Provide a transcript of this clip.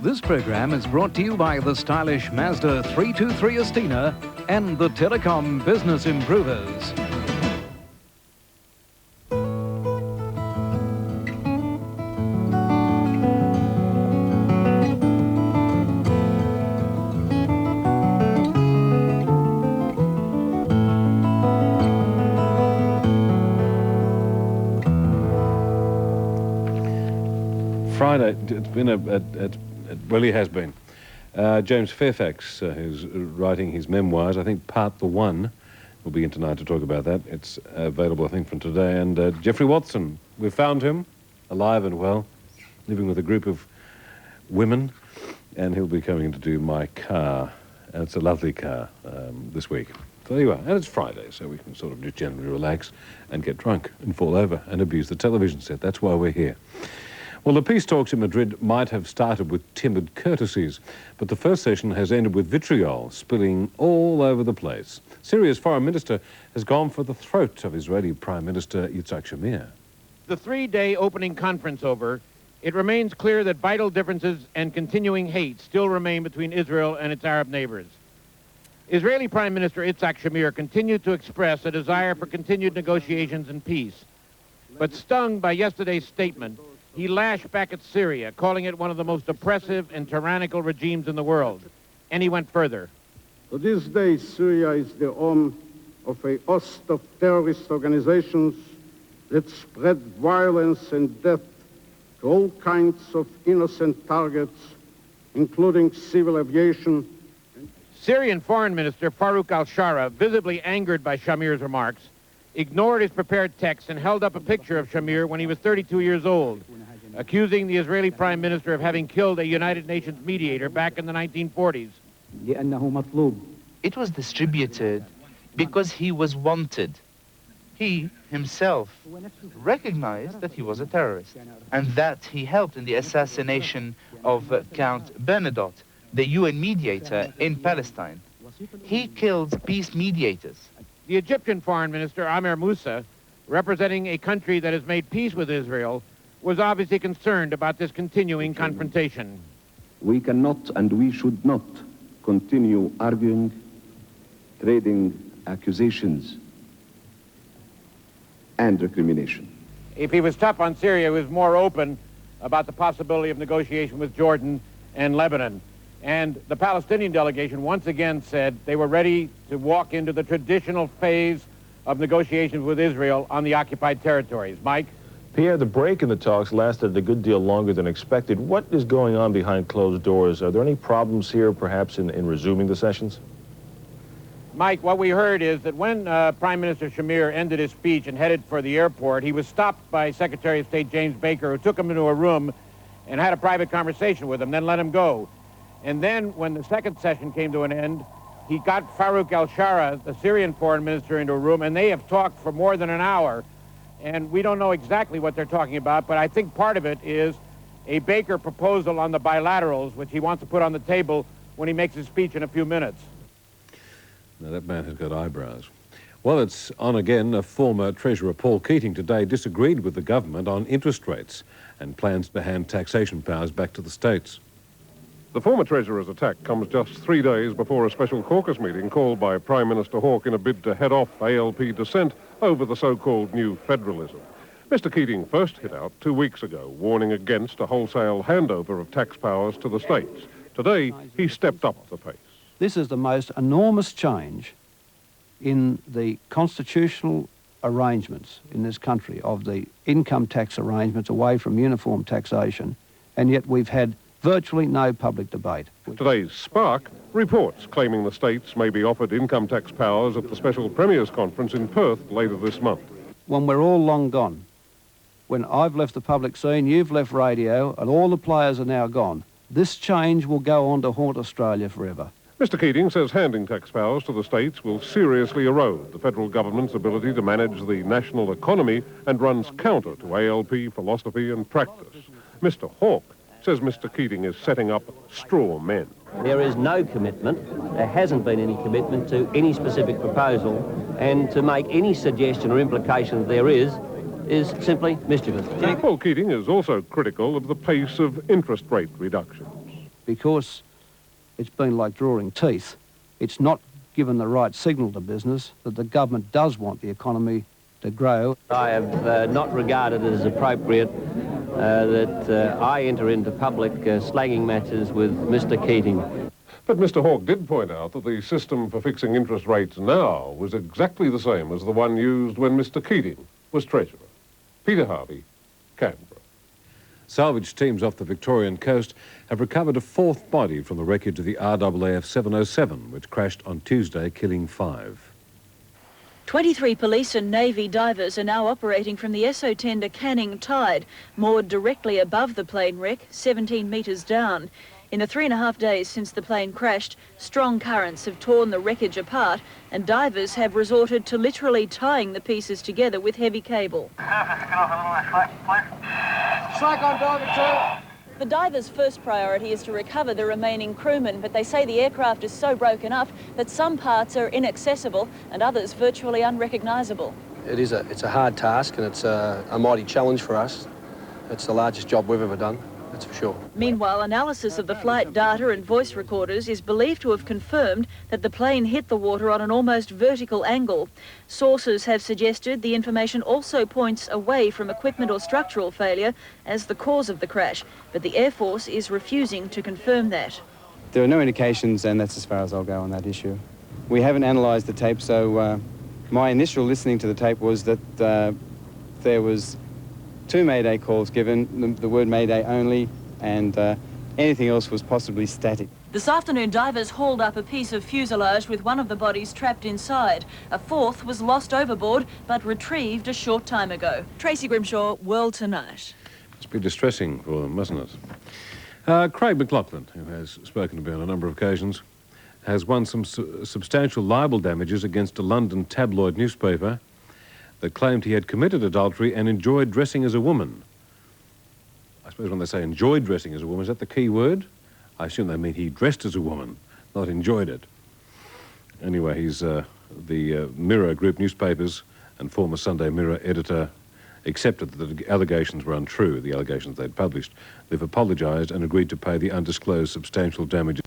This program is brought to you by the stylish Mazda 323 Estina and the Telecom Business Improvers. Friday, it's been it really has been. James Fairfax, who's writing his memoirs, I think part one, will be in tonight to talk about that. It's available, I think, from today. And Geoffrey Watson, we found him, alive and well, living with a group of women, and he'll be coming to do my car. And it's a lovely car this week. So there you are. And it's Friday, so we can sort of just generally relax and get drunk and fall over and abuse the television set. That's why we're here. Well, the peace talks in Madrid might have started with timid courtesies, but the first session has ended with vitriol spilling all over the place. Syria's foreign minister has gone for the throat of Israeli Prime Minister Yitzhak Shamir. The three-day opening conference over, it remains clear that vital differences and continuing hate still remain between Israel and its Arab neighbors. Israeli Prime Minister Yitzhak Shamir continued to express a desire for continued negotiations and peace, but stung by yesterday's statement, he lashed back at Syria, calling it one of the most oppressive and tyrannical regimes in the world. And he went further. To this day, Syria is the home of a host of terrorist organizations that spread violence and death to all kinds of innocent targets, including civil aviation. Syrian Foreign Minister Farouk al-Shara, visibly angered by Shamir's remarks, ignored his prepared text and held up a picture of Shamir when he was 32 years old, accusing the Israeli Prime Minister of having killed a United Nations mediator back in the 1940s. It was distributed because he was wanted. He himself recognized that he was a terrorist and that he helped in the assassination of Count Bernadotte, the UN mediator in Palestine. He killed peace mediators. The Egyptian Foreign Minister, Amir Moussa, representing a country that has made peace with Israel, was obviously concerned about this continuing confrontation. We cannot and we should not continue arguing, trading accusations and recrimination. If he was tough on Syria, he was more open about the possibility of negotiation with Jordan and Lebanon. And the Palestinian delegation once again said they were ready to walk into the traditional phase of negotiations with Israel on the occupied territories. Mike? Pierre, the break in the talks lasted a good deal longer than expected. What is going on behind closed doors? Are there any problems here, perhaps, in resuming the sessions? Mike, what we heard is that when Prime Minister Shamir ended his speech and headed for the airport, he was stopped by Secretary of State James Baker, who took him into a room and had a private conversation with him, then let him go. And then, when the second session came to an end, he got Farouk al-Shara, the Syrian foreign minister, into a room, and they have talked for more than an hour. And we don't know exactly what they're talking about, but I think part of it is a Baker proposal on the bilaterals, which he wants to put on the table when he makes his speech in a few minutes. Now, that man has got eyebrows. Well, it's on again. Former Treasurer Paul Keating today disagreed with the government on interest rates and plans to hand taxation powers back to the states. The former Treasurer's attack comes just 3 days before a special caucus meeting called by Prime Minister Hawke in a bid to head off ALP dissent over the so-called new federalism. Mr. Keating first hit out 2 weeks ago, warning against a wholesale handover of tax powers to the states. Today, he stepped up the pace. This is the most enormous change in the constitutional arrangements in this country of the income tax arrangements away from uniform taxation, and yet we've had virtually no public debate. Today's Spark reports claiming the states may be offered income tax powers at the special Premiers' Conference in Perth later this month. When we're all long gone, when I've left the public scene, you've left radio, and all the players are now gone, this change will go on to haunt Australia forever. Mr. Keating says handing tax powers to the states will seriously erode the federal government's ability to manage the national economy and runs counter to ALP philosophy and practice. Mr. Hawke says Mr. Keating is setting up straw men. There is no commitment, there hasn't been any commitment to any specific proposal, and to make any suggestion or implication that there is simply mischievous. Paul Keating is also critical of the pace of interest rate reductions. because it's been like drawing teeth, it's not given the right signal to business that the government does want the economy to grow. I have not regarded it as appropriate that I enter into public slagging matches with Mr. Keating. But Mr. Hawke did point out that the system for fixing interest rates now was exactly the same as the one used when Mr. Keating was Treasurer. Peter Harvey, Canberra. Salvage teams off the Victorian coast have recovered a fourth body from the wreckage of the RAAF 707, which crashed on Tuesday, killing 5. 23 police and Navy divers are now operating from the Esso tender Canning Tide, moored directly above the plane wreck, 17 metres down. In the 3.5 days since the plane crashed, strong currents have torn the wreckage apart and divers have resorted to literally tying the pieces together with heavy cable. Slack on diver 2. The divers' first priority is to recover the remaining crewmen, but they say the aircraft is so broken up that some parts are inaccessible and others virtually unrecognisable. It's a hard task and it's a mighty challenge for us. It's the largest job we've ever done, that's for sure. Meanwhile, analysis of the flight data and voice recorders is believed to have confirmed that the plane hit the water on an almost vertical angle. Sources have suggested the information also points away from equipment or structural failure as the cause of the crash, but the Air Force is refusing to confirm that. There are no indications, and that's as far as I'll go on that issue. We haven't analysed the tape, so my initial listening to the tape was that there was 2 Mayday calls given, the word Mayday only, and anything else was possibly static. This afternoon, divers hauled up a piece of fuselage with one of the bodies trapped inside. A fourth was lost overboard, but retrieved a short time ago. Tracy Grimshaw, World Tonight. Must be distressing for them, mustn't it? Craig McLaughlin, who has spoken to me on a number of occasions, has won some substantial libel damages against a London tabloid newspaper that claimed he had committed adultery and enjoyed dressing as a woman. I suppose when they say enjoyed dressing as a woman, is that the key word? I assume they mean he dressed as a woman, not enjoyed it. Anyway, he's the Mirror Group newspapers and former Sunday Mirror editor accepted that the allegations were untrue, the allegations they'd published. They've apologised and agreed to pay the undisclosed substantial damages.